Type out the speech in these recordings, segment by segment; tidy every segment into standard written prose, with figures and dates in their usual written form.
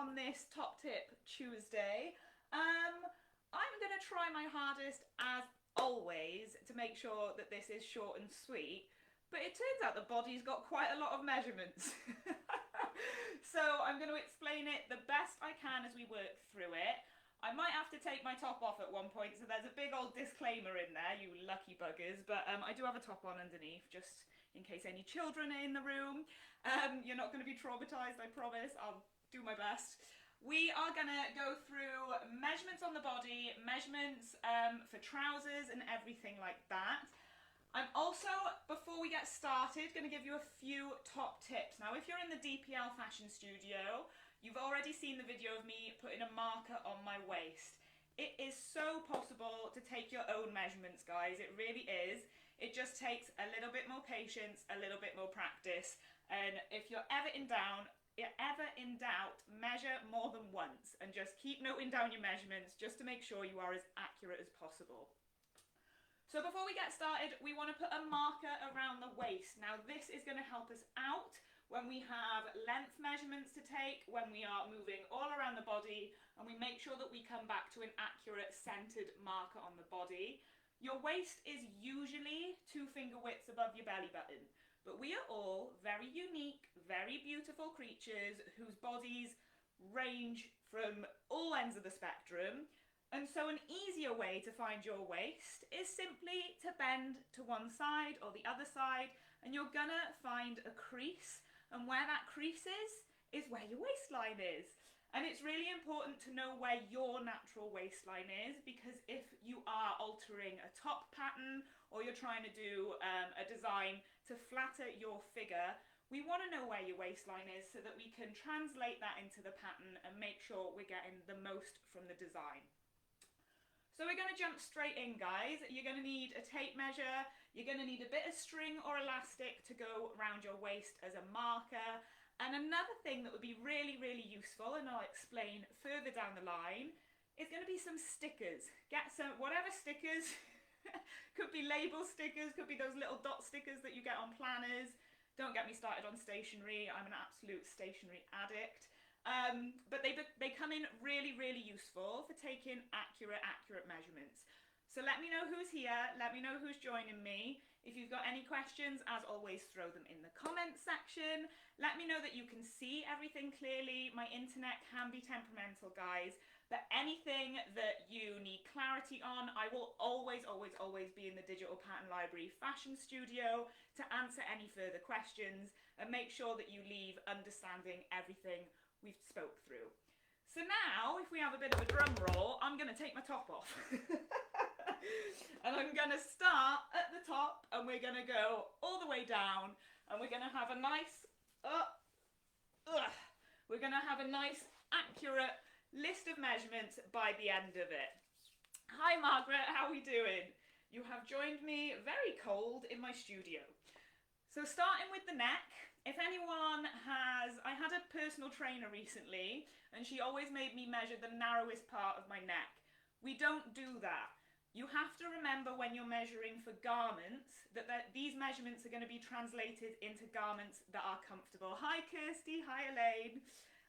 on this Top Tip Tuesday. I'm going to try my hardest, as always, to make sure that this is short and sweet, but it turns out the body's got quite a lot of measurements. So I'm going to explain it the best I can as we work through it. I might have to take my top off at one point, so there's a big old disclaimer in there, you lucky buggers, but I do have a top on underneath, just in case any children are in the room. You're not going to be traumatised, I promise. I'll do my best. We are going to go through measurements on the body, measurements for trousers and everything like that. I'm also, before we get started, going to give you a few top tips. Now, if you're in the DPL Fashion Studio, you've already seen the video of me putting a marker on my waist. It is so possible to take your own measurements, guys. It really is. It just takes a little bit more patience, a little bit more practice. And if you're ever in doubt, measure more than once and just keep noting down your measurements just to make sure you are as accurate as possible. So before we get started, we want to put a marker around the waist. Now this is going to help us out when we have length measurements to take, when we are moving all around the body, and we make sure that we come back to an accurate centered marker on the body. Your waist is usually 2 finger widths above your belly button, but we are all very unique, very beautiful creatures whose bodies range from all ends of the spectrum. And so an easier way to find your waist is simply to bend to one side or the other side, and you're gonna find a crease, and where that crease is where your waistline is. And it's really important to know where your natural waistline is, because if you are altering a top pattern or you're trying to do a design to flatter your figure, we want to know where your waistline is so that we can translate that into the pattern and make sure we're getting the most from the design. So we're going to jump straight in, guys. You're going to need a tape measure, you're going to need a bit of string or elastic to go around your waist as a marker, and another thing that would be really, really useful, and I'll explain further down the line, is going to be some stickers. Get some, whatever stickers, could be label stickers, could be those little dot stickers that you get on planners. Don't get me started on stationery, I'm an absolute stationery addict. But they come in really, really useful for taking accurate measurements. So let me know who's here, let me know who's joining me. If you've got any questions, as always, throw them in the comments section. Let me know that you can see everything clearly. My internet can be temperamental, guys, but anything that you need clarity on, I will always be in the Digital Pattern Library Fashion Studio to answer any further questions and make sure that you leave understanding everything we've spoke through. So now, if we have a bit of a drum roll, I'm going to take my top off. And I'm going to start at the top, and we're going to go all the way down, and we're going to have a nice, we're going to have a nice, accurate list of measurements by the end of it. Hi Margaret, how are we doing? You have joined me very cold in my studio. So starting with the neck, if anyone has, I had a personal trainer recently and she always made me measure the narrowest part of my neck. We don't do that. You have to remember when you're measuring for garments that these measurements are going to be translated into garments that are comfortable. Hi Kirsty, hi Elaine.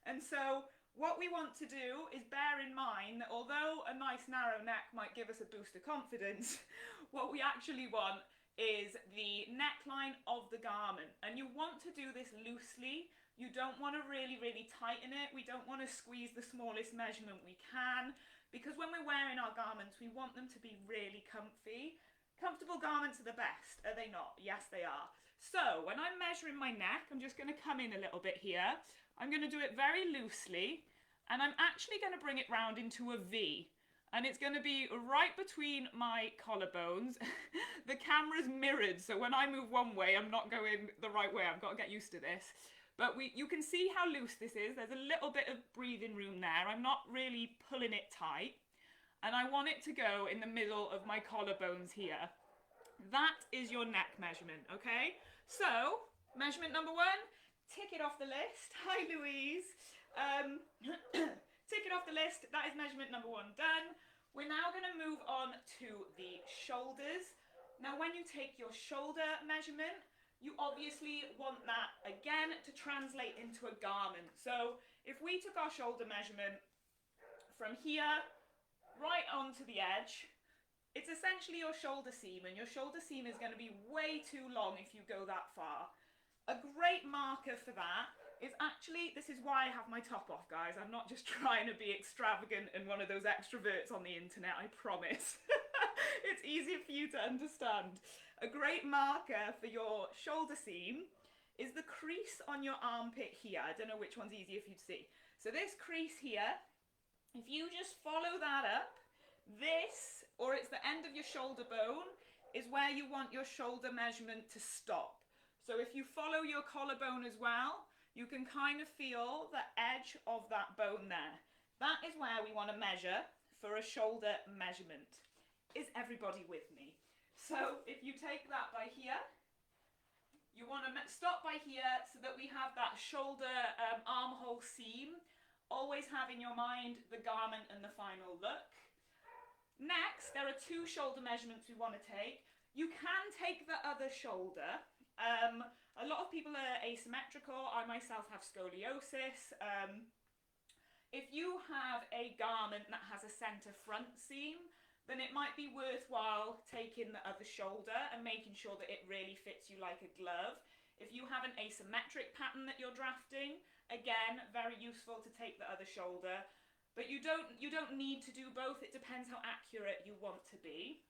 And so what we want to do is bear in mind that although a nice narrow neck might give us a boost of confidence, what we actually want is the neckline of the garment, and you want to do this loosely. You don't want to really tighten it. We don't want to squeeze the smallest measurement we can, because when we're wearing our garments we want them to be really comfy. Comfortable garments are the best, are they not? Yes they are. So when I'm measuring my neck, I'm just going to come in a little bit here. I'm going to do it very loosely, and I'm actually going to bring it round into a V. And it's going to be right between my collarbones. The camera's mirrored, so when I move one way, I'm not going the right way. I've got to get used to this. But you can see how loose this is. There's a little bit of breathing room there. I'm not really pulling it tight. And I want it to go in the middle of my collarbones here. That is your neck measurement, okay? So, measurement number 1, tick it off the list. Hi, Louise. Tick it off the list. That is measurement number 1 done. We're now going to move on to the shoulders. Now when you take your shoulder measurement, you obviously want that again to translate into a garment. So if we took our shoulder measurement from here right onto the edge, it's essentially your shoulder seam, and your shoulder seam is going to be way too long if you go that far. A great marker for that is actually, this is why I have my top off, guys. I'm not just trying to be extravagant and one of those extroverts on the internet, I promise. It's easier for you to understand. A great marker for your shoulder seam is the crease on your armpit here. I don't know which one's easier for you to see. So this crease here, if you just follow that up, this, or it's the end of your shoulder bone, is where you want your shoulder measurement to stop. So if you follow your collarbone as well, you can kind of feel the edge of that bone there. That is where we want to measure for a shoulder measurement. Is everybody with me? So if you take that by here, you want to stop by here so that we have that shoulder armhole seam. Always have in your mind the garment and the final look. Next, there are two shoulder measurements we want to take. You can take the other shoulder. A lot of people are asymmetrical. I myself have scoliosis. If you have a garment that has a centre front seam, then it might be worthwhile taking the other shoulder and making sure that it really fits you like a glove. If you have an asymmetric pattern that you're drafting, again, very useful to take the other shoulder. But you don't need to do both. It depends how accurate you want to be.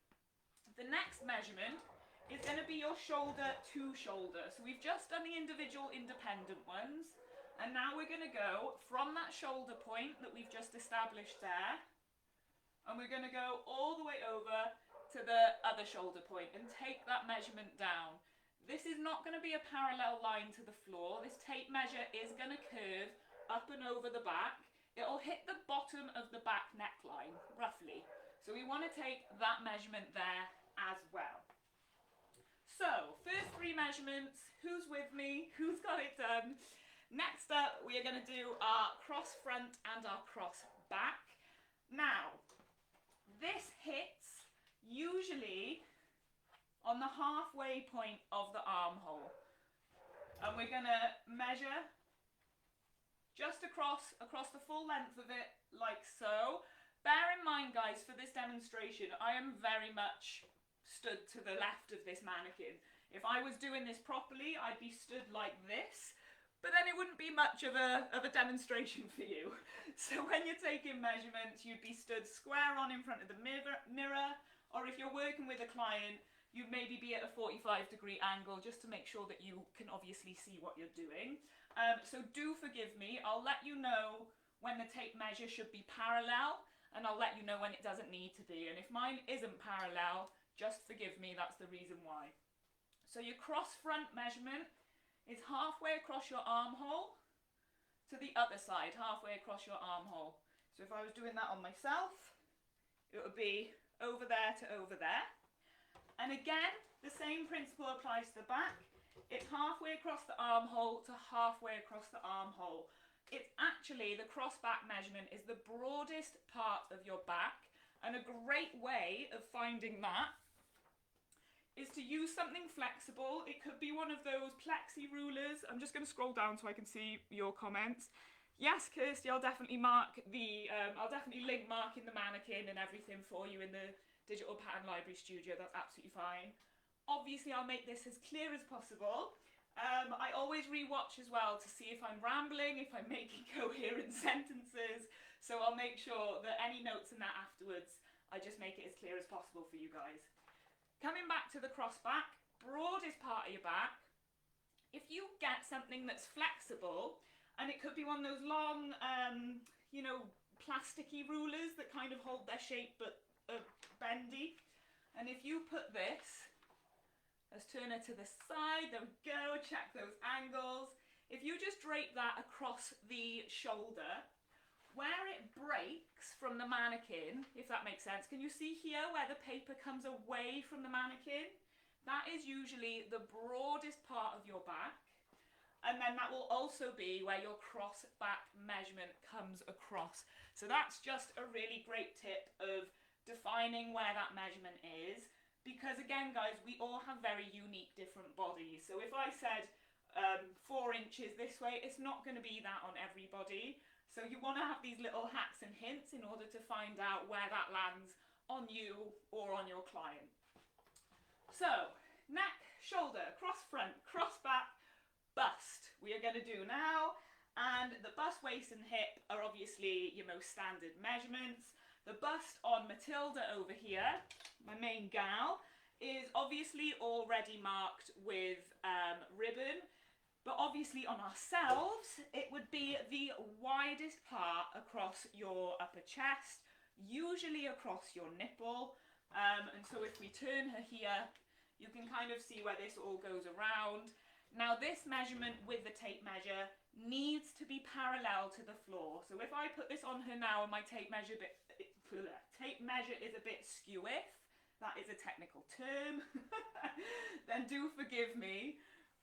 The next measurement is going to be your shoulder to shoulder. So we've just done the individual independent ones. And now we're going to go from that shoulder point that we've just established there. And we're going to go all the way over to the other shoulder point and take that measurement down. This is not going to be a parallel line to the floor. This tape measure is going to curve up and over the back. It'll hit the bottom of the back neckline, roughly. So we want to take that measurement there as well. So, first three measurements. Who's with me? Who's got it done? Next up, we are going to do our cross front and our cross back. Now, this hits usually on the halfway point of the armhole. And we're going to measure just across the full length of it, like so. Bear in mind, guys, for this demonstration, I am very much stood to the left of this mannequin. If I was doing this properly, I'd be stood like this, but then it wouldn't be much of a demonstration for you. So when you're taking measurements, you'd be stood square on in front of the mirror, or if you're working with a client, you'd maybe be at a 45-degree angle just to make sure that you can obviously see what you're doing. So do forgive me. I'll let you know when the tape measure should be parallel, and I'll let you know when it doesn't need to be. And if mine isn't parallel, just forgive me, that's the reason why. So your cross front measurement is halfway across your armhole to the other side, halfway across your armhole. So if I was doing that on myself, it would be over there to over there. And again, the same principle applies to the back. It's halfway across the armhole to halfway across the armhole. It's actually, the cross back measurement is the broadest part of your back, and a great way of finding that is to use something flexible. It could be one of those plexi rulers. I'm just going to scroll down so I can see your comments. Yes, Kirsty, I'll definitely I'll definitely link marking the mannequin and everything for you in the Digital Pattern Library Studio. That's absolutely fine. Obviously, I'll make this as clear as possible. I always re-watch as well to see if I'm rambling, if I'm making coherent sentences. So I'll make sure that any notes in that afterwards, I just make it as clear as possible for you guys. Coming back to the cross back, broadest part of your back. If you get something that's flexible, and it could be one of those long, plasticky rulers that kind of hold their shape but are bendy. And if you put this, let's turn it to the side, there we go, check those angles. If you just drape that across the shoulder, where it breaks from the mannequin, if that makes sense, can you see here where the paper comes away from the mannequin? That is usually the broadest part of your back. And then that will also be where your cross back measurement comes across. So that's just a really great tip of defining where that measurement is. Because again, guys, we all have very unique different bodies. So if I said, 4 inches this way. It's not going to be that on everybody. So you want to have these little hacks and hints in order to find out where that lands on you or on your client. So, neck, shoulder, cross front, cross back, bust. We are going to do now. And the bust, waist and hip are obviously your most standard measurements. The bust on Matilda over here, my main gal, is obviously already marked with ribbon. But obviously on ourselves, it would be the widest part across your upper chest, usually across your nipple. And so if we turn her here, you can kind of see where this all goes around. Now this measurement with the tape measure needs to be parallel to the floor. So if I put this on her now and my tape measure is a bit skew-if, that is a technical term, then do forgive me.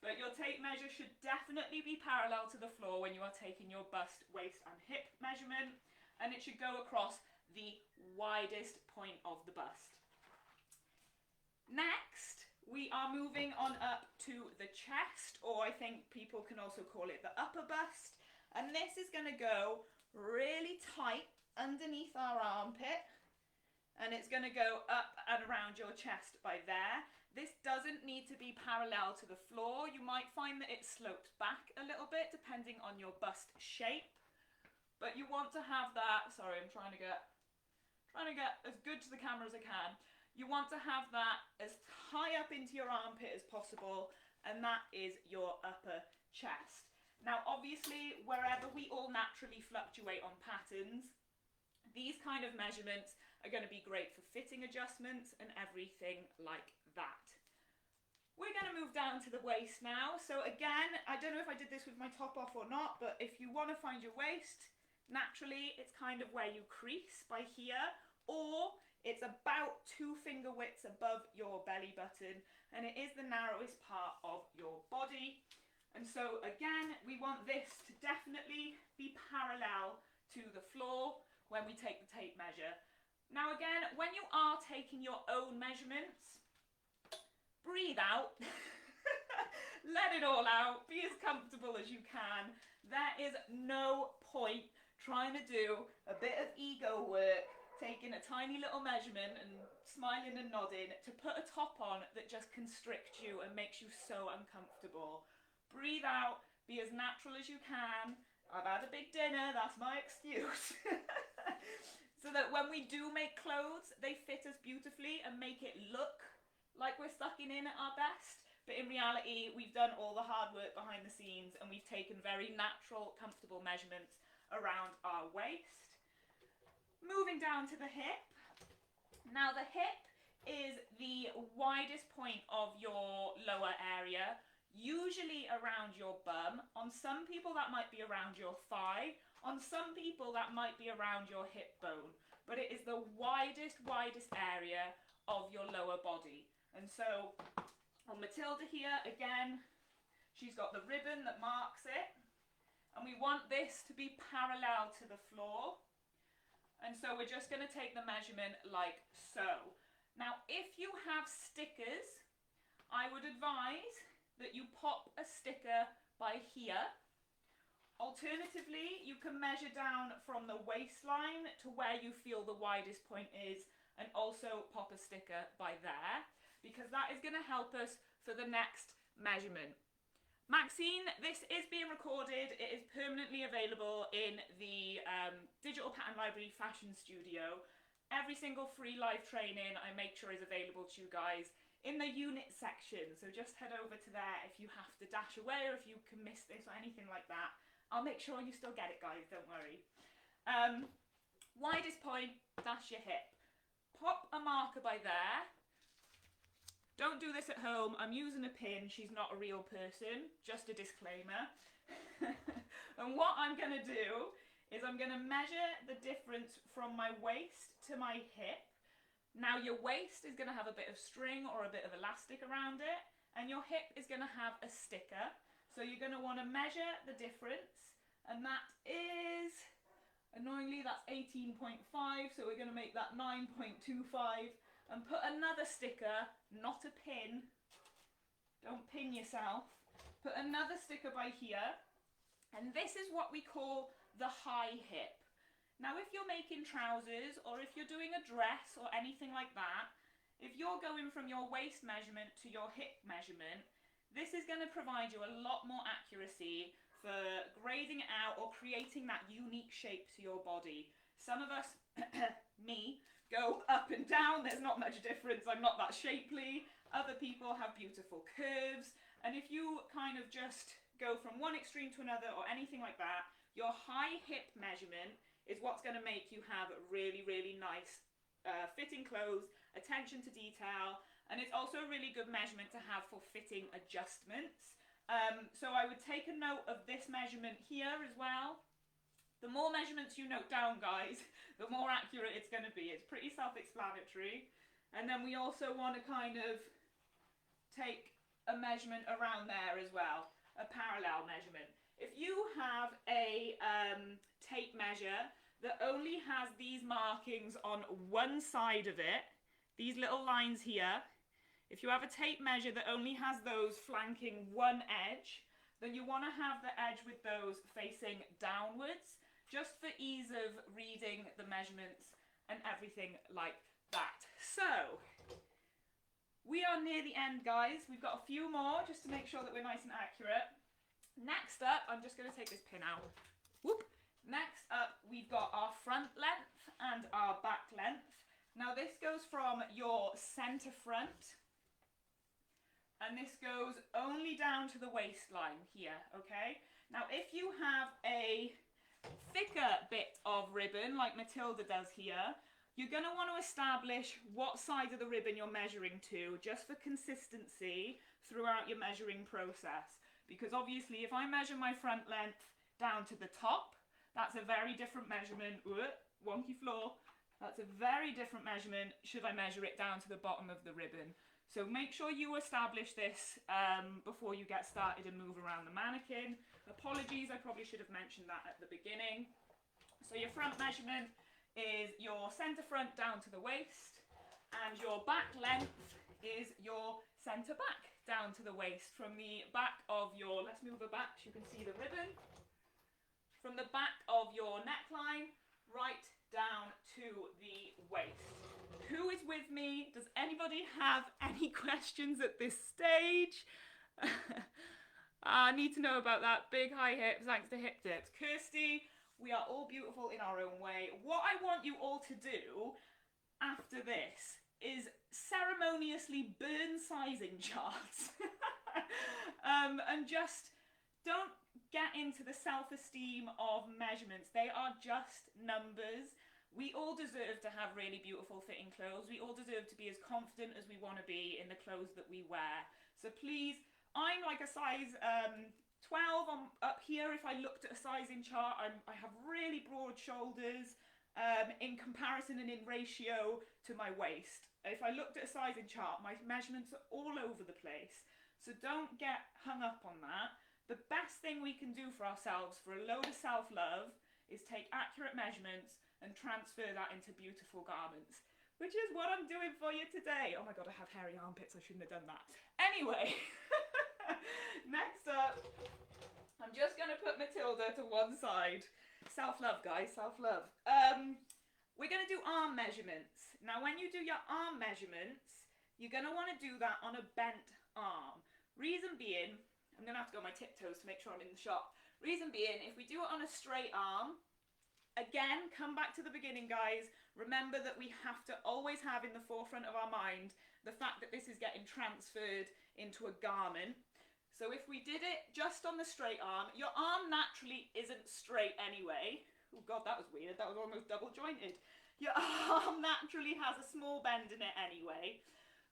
But your tape measure should definitely be parallel to the floor when you are taking your bust, waist and hip measurement, and it should go across the widest point of the bust. Next, we are moving on up to the chest, or I think people can also call it the upper bust, and this is going to go really tight underneath our armpit, and it's going to go up and around your chest by there. This doesn't need to be parallel to the floor. You might find that it slopes back a little bit depending on your bust shape. But you want to have that, sorry, I'm trying to get as good to the camera as I can. You want to have that as high up into your armpit as possible, and that is your upper chest. Now obviously, wherever we all naturally fluctuate on patterns, these kind of measurements are going to be great for fitting adjustments and everything like that. We're going to move down to the waist now. So again, I don't know if I did this with my top off or not, but if you want to find your waist, naturally it's kind of where you crease by here, or it's about 2 finger widths above your belly button, and it is the narrowest part of your body. And so again, we want this to definitely be parallel to the floor when we take the tape measure. Now again, when you are taking your own measurements, breathe out, let it all out, be as comfortable as you can. There is no point trying to do a bit of ego work, taking a tiny little measurement and smiling and nodding to put a top on that just constricts you and makes you so uncomfortable. Breathe out, be as natural as you can. I've had a big dinner, that's my excuse. So that when we do make clothes, they fit us beautifully and make it look like we're sucking in at our best. But in reality, we've done all the hard work behind the scenes and we've taken very natural, comfortable measurements around our waist. Moving down to the hip. Now the hip is the widest point of your lower area, usually around your bum. On some people that might be around your thigh. On some people that might be around your hip bone. But it is the widest area of your lower body. And so on Matilda here, again, she's got the ribbon that marks it. And we want this to be parallel to the floor. And so we're just going to take the measurement like so. Now, if you have stickers, I would advise that you pop a sticker by here. Alternatively, you can measure down from the waistline to where you feel the widest point is and also pop a sticker by there, because that is going to help us for the next measurement. Maxine, this is being recorded. It is permanently available in the Digital Pattern Library Fashion Studio. Every single free live training I make sure is available to you guys in the unit section. So just head over to there if you have to dash away or if you can miss this or anything like that. I'll make sure you still get it, guys, don't worry. Widest point, that's your hip. Pop a marker by there. Don't do this at home. I'm using a pin. She's not a real person. Just a disclaimer. And what I'm going to do is I'm going to measure the difference from my waist to my hip. Now your waist is going to have a bit of string or a bit of elastic around it, and your hip is going to have a sticker. So you're going to want to measure the difference, and that is, annoyingly, that's 18.5, so we're going to make that 9.25, and put another sticker, not a pin, don't pin yourself, Put another sticker by here, and this is what we call the high hip. Now if you're making trousers, or if you're doing a dress or anything like that, if you're going from your waist measurement to your hip measurement, this is going to provide you a lot more accuracy for grading it out or creating that unique shape to your body. Some of us, me, go up and down, there's not much difference, I'm not that shapely. Other people have beautiful curves, and if you kind of just go from one extreme to another or anything like that, your high hip measurement is what's going to make you have really, really nice fitting clothes, attention to detail, and it's also a really good measurement to have for fitting adjustments. So I would take a note of this measurement here as well. The more measurements you note down, guys, the more accurate it's going to be. It's pretty self-explanatory. And then we also want to kind of take a measurement around there as well, a parallel measurement. If you have a tape measure that only has these markings on one side of it, these little lines here, if you have a tape measure that only has those flanking one edge, then you want to have the edge with those facing downwards, just for ease of reading the measurements and everything like that. So, we are near the end, guys. We've got a few more just to make sure that we're nice and accurate. Next up, I'm just going to take this pin out. Whoop. Next up, we've got our front length and our back length. Now this goes from your centre front, and this goes only down to the waistline here, okay? Now if you have a thicker bit of ribbon, like Matilda does here, you're going to want to establish what side of the ribbon you're measuring to, just for consistency throughout your measuring process. Because obviously if I measure my front length down to the top, that's a very different measurement. Wonky floor. That's a very different measurement should I measure it down to the bottom of the ribbon. So make sure you establish this before you get started and move around the mannequin. Apologies, I probably should have mentioned that at the beginning. So your front measurement is your centre front down to the waist, and your back length is your centre back down to the waist. From the back of your, let's move it back so you can see the ribbon. From the back of your neckline right down to the waist. Who is with me? Does anybody have any questions at this stage? I need to know about that. Big high hips, thanks to hip dips. Kirsty, we are all beautiful in our own way. What I want you all to do after this is ceremoniously burn sizing charts. And just don't get into the self-esteem of measurements. They are just numbers. We all deserve to have really beautiful fitting clothes. We all deserve to be as confident as we want to be in the clothes that we wear. So please, I'm like a size 12 up here. If I looked at a sizing chart, I have really broad shoulders in comparison and in ratio to my waist. If I looked at a sizing chart, my measurements are all over the place. So don't get hung up on that. The best thing we can do for ourselves for a load of self-love is take accurate measurements and transfer that into beautiful garments, which is what I'm doing for you today. Oh my god, I have hairy armpits, I shouldn't have done that. Anyway, next up, I'm just going to put Matilda to one side. Self-love, guys, self-love. We're going to do arm measurements. Now, when you do your arm measurements, you're going to want to do that on a bent arm. Reason being, I'm going to have to go on my tiptoes to make sure I'm in the shot. Reason being, if we do it on a straight arm, again, come back to the beginning, guys. Remember that we have to always have in the forefront of our mind the fact that this is getting transferred into a garment. So if we did it just on the straight arm, your arm naturally isn't straight anyway. Oh god, that was weird. That was almost double jointed. Your arm naturally has a small bend in it anyway.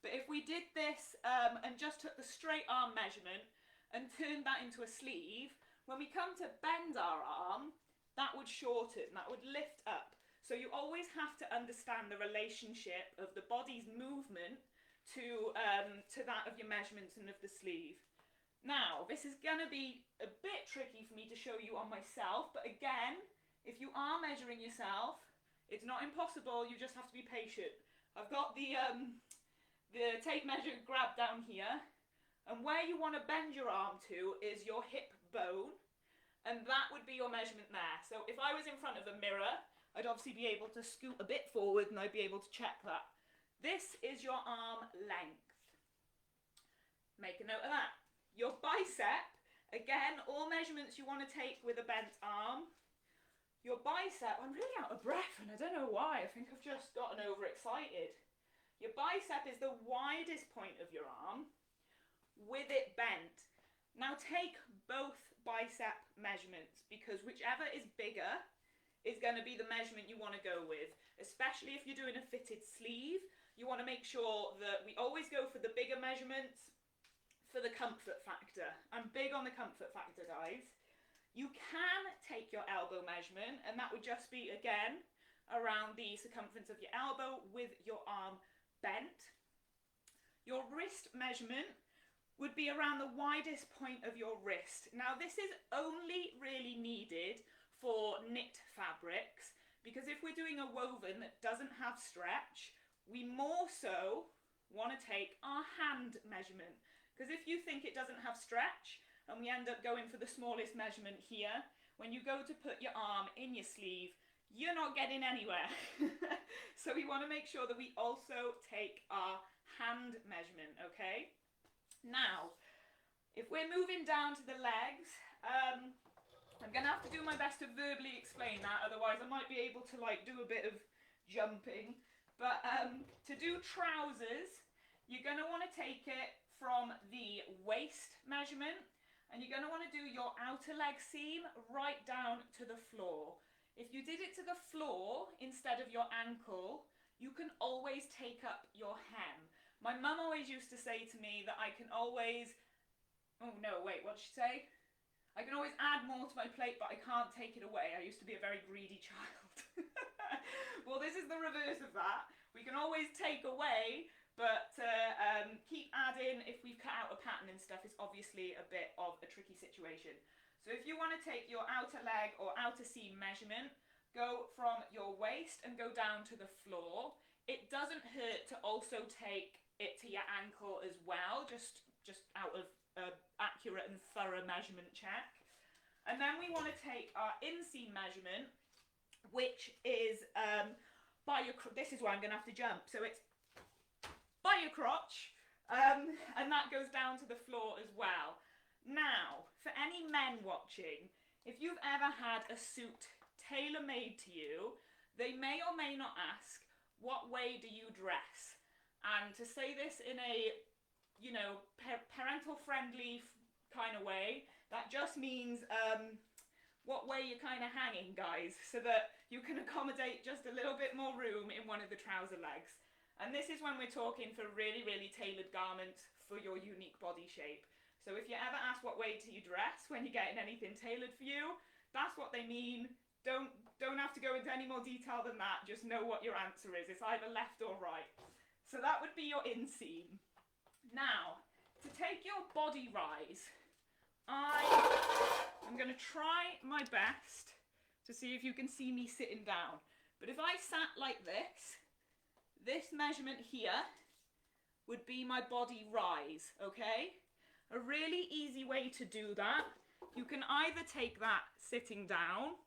But if we did this and just took the straight arm measurement and turned that into a sleeve, when we come to bend our arm, that would shorten, that would lift up. So you always have to understand the relationship of the body's movement to that of your measurements and of the sleeve. Now, this is going to be a bit tricky for me to show you on myself, but again, if you are measuring yourself, it's not impossible, you just have to be patient. I've got the tape measure grabbed down here. And where you want to bend your arm to is your hip bone, and that would be your measurement there. So if I was in front of a mirror, I'd obviously be able to scoot a bit forward and I'd be able to check that. This is your arm length. Make a note of that. Your bicep, again, all measurements you want to take with a bent arm. Your bicep, I'm really out of breath and I don't know why, I think I've just gotten overexcited. Your bicep is the widest point of your arm with it bent. Now take both bicep measurements, because whichever is bigger is going to be the measurement you want to go with. Especially if you're doing a fitted sleeve, you want to make sure that we always go for the bigger measurements for the comfort factor. I'm big on the comfort factor, guys. You can take your elbow measurement, and that would just be, again, around the circumference of your elbow with your arm bent. Your wrist measurement would be around the widest point of your wrist. Now, this is only really needed for knit fabrics, because if we're doing a woven that doesn't have stretch, we more so want to take our hand measurement. Because if you think it doesn't have stretch, and we end up going for the smallest measurement here, when you go to put your arm in your sleeve, you're not getting anywhere. So we want to make sure that we also take our hand measurement, okay? Now, if we're moving down to the legs, I'm going to have to do my best to verbally explain that, otherwise I might be able to like do a bit of jumping. But to do trousers, you're going to want to take it from the waist measurement, and you're going to want to do your outer leg seam right down to the floor. If you did it to the floor instead of your ankle, you can always take up your hem. My mum always used to say to me that I can always, oh no, wait, what'd she say? I can always add more to my plate, but I can't take it away. I used to be a very greedy child. Well, this is the reverse of that. We can always take away, but keep adding if we've cut out a pattern and stuff is obviously a bit of a tricky situation. So if you want to take your outer leg or outer seam measurement, go from your waist and go down to the floor. It doesn't hurt to also take it to your ankle as well, just out of accurate and thorough measurement check. And then we want to take our inseam measurement, which is by your, this is where I'm going to have to jump, so it's by your crotch, and that goes down to the floor as well. Now, for any men watching, if you've ever had a suit tailor-made to you, they may or may not ask, what way do you dress? And to say this in a, you know, parental-friendly kind of way, that just means what way you're kind of hanging, guys, so that you can accommodate just a little bit more room in one of the trouser legs. And this is when we're talking for really, really tailored garments for your unique body shape. So if you ever ask what way do you dress when you're getting anything tailored for you, that's what they mean. Don't have to go into any more detail than that. Just know what your answer is. It's either left or right. So that would be your inseam. Now, to take your body rise, I'm going to try my best to see if you can see me sitting down. But if I sat like this measurement here would be my body rise, okay? A really easy way to do that, you can either take that sitting down,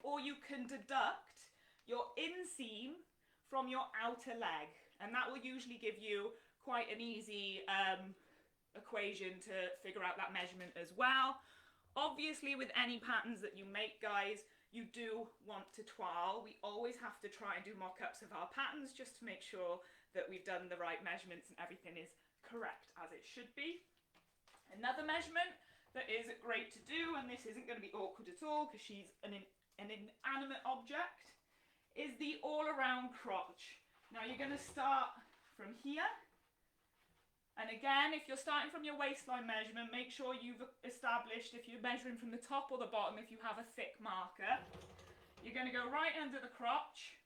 or you can deduct your inseam from your outer leg, and that will usually give you quite an easy equation to figure out that measurement as well. Obviously, with any patterns that you make, guys, you do want to toile. We always have to try and do mock-ups of our patterns just to make sure that we've done the right measurements and everything is correct as it should be. Another measurement that is great to do, and this isn't going to be awkward at all because she's an inanimate object, is the all-around crotch. Now you're going to start from here, and again, if you're starting from your waistline measurement, make sure you've established if you're measuring from the top or the bottom, if you have a thick marker. You're going to go right under the crotch,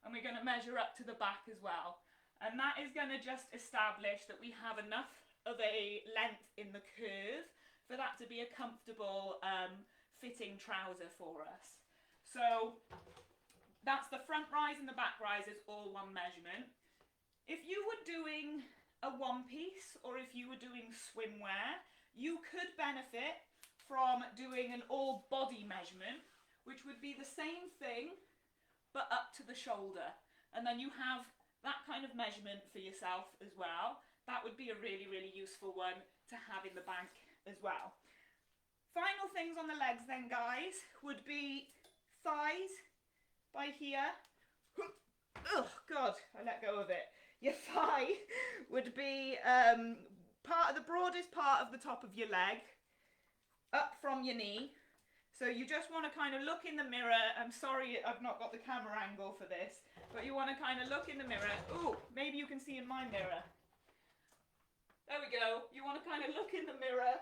and we're going to measure up to the back as well. And that is going to just establish that we have enough of a length in the curve for that to be a comfortable fitting trouser for us. So that's the front rise and the back rise is all one measurement. If you were doing a one piece or if you were doing swimwear, you could benefit from doing an all body measurement, which would be the same thing but up to the shoulder, and then you have that kind of measurement for yourself as well. That would be a really, really useful one to have in the bank as well. Final things on the legs then, guys, would be thighs by here. Oh God, I let go of it. Your thigh would be part of the broadest part of the top of your leg, up from your knee. So you just want to kind of look in the mirror. I'm sorry I've not got the camera angle for this, but you want to kind of look in the mirror. Ooh, maybe you can see in my mirror. There we go. You want to kind of look in the mirror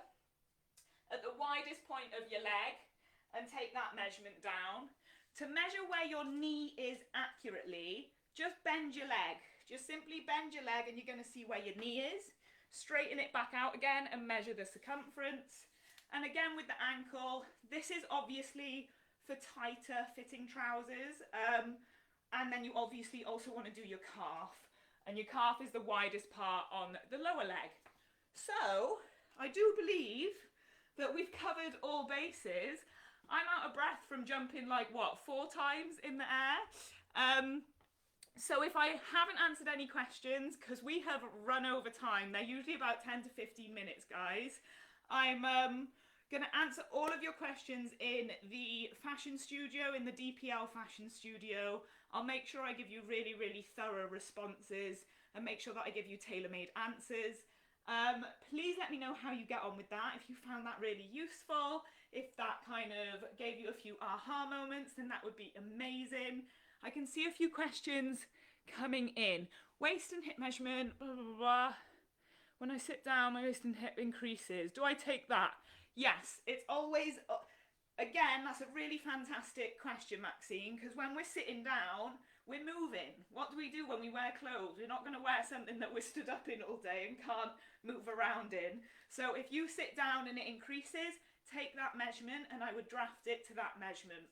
at the widest point of your leg and take that measurement down. To measure where your knee is accurately, just bend your leg. Just simply bend your leg and you're going to see where your knee is. Straighten it back out again and measure the circumference. And again with the ankle, this is obviously for tighter fitting trousers. And then you obviously also want to do your calf. And your calf is the widest part on the lower leg. So, I do believe that we've covered all bases. I'm out of breath from jumping like, what, 4 times in the air? So if I haven't answered any questions, because we have run over time, they're usually about 10 to 15 minutes, guys. I'm going to answer all of your questions in the fashion studio, in the DPL Fashion Studio. I'll make sure I give you really, really thorough responses and make sure that I give you tailor-made answers. Please let me know how you get on with that. If you found that really useful, if that kind of gave you a few aha moments, then that would be amazing. I can see a few questions coming in. Waist and hip measurement, blah, blah, blah. When I sit down, my waist and hip increases. Do I take that? Yes, it's always, again, that's a really fantastic question, Maxine, because when we're sitting down, we're moving. What do we do when we wear clothes? We're not going to wear something that we're stood up in all day and can't move around in. So if you sit down and it increases, take that measurement and I would draft it to that measurement.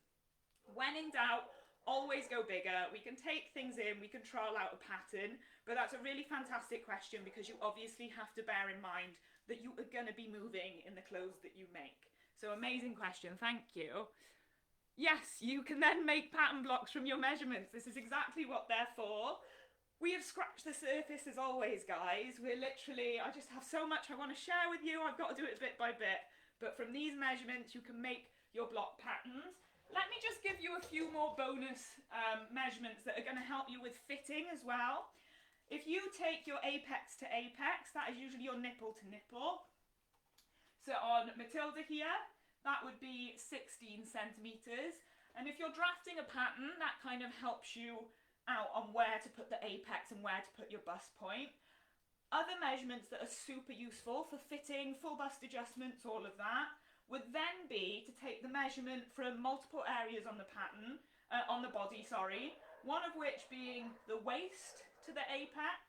When in doubt, always go bigger. We can take things in, we can trial out a pattern, but that's a really fantastic question because you obviously have to bear in mind that you are going to be moving in the clothes that you make. So amazing question, thank you. Yes, you can then make pattern blocks from your measurements. This is exactly what they're for. We have scratched the surface as always, guys. We're literally, I just have so much I want to share with you. I've got to do it bit by bit. But from these measurements, you can make your block patterns. Let me just give you a few more bonus measurements that are going to help you with fitting as well. If you take your apex to apex, that is usually your nipple to nipple. So on Matilda here, that would be 16 centimetres. And if you're drafting a pattern, that kind of helps you out on where to put the apex and where to put your bust point. Other measurements that are super useful for fitting, full bust adjustments, all of that, would then be to take the measurement from multiple areas on the pattern, on the body, sorry, one of which being the waist to the apex.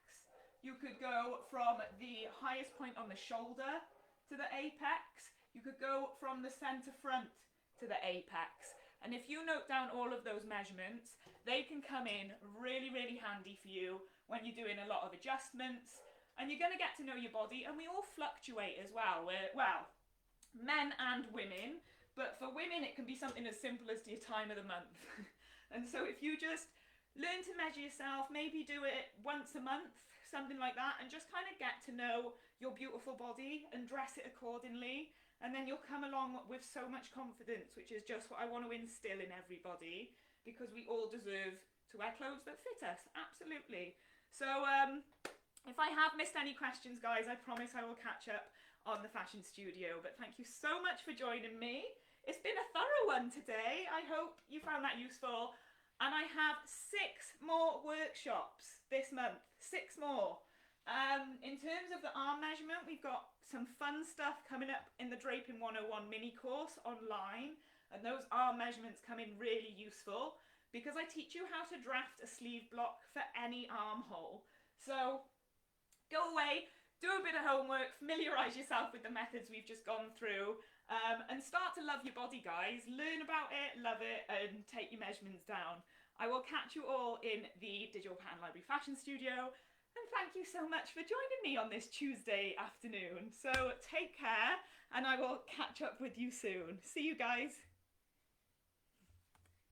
You could go from the highest point on the shoulder to the apex. You could go from the centre front to the apex. And if you note down all of those measurements, they can come in really, really handy for you when you're doing a lot of adjustments. And you're going to get to know your body, and we all fluctuate as well. Well, men and women, but for women it can be something as simple as your time of the month. And so if you just learn to measure yourself, maybe do it once a month, something like that, and just kind of get to know your beautiful body and dress it accordingly, and then you'll come along with so much confidence, which is just what I want to instill in everybody, because we all deserve to wear clothes that fit us, absolutely. So if I have missed any questions, guys, I promise I will catch up on the fashion studio, but thank you so much for joining me. It's been a thorough one today. I hope you found that useful. And I have 6 more workshops this month, 6 more. In terms of the arm measurement, we've got some fun stuff coming up in the Draping 101 mini course online. And those arm measurements come in really useful because I teach you how to draft a sleeve block for any armhole. So go away, do a bit of homework, familiarise yourself with the methods we've just gone through, and start to love your body, guys. Learn about it, love it, and take your measurements down. I will catch you all in the Digital Pattern Library Fashion Studio. And thank you so much for joining me on this Tuesday afternoon. So take care, and I will catch up with you soon. See you guys.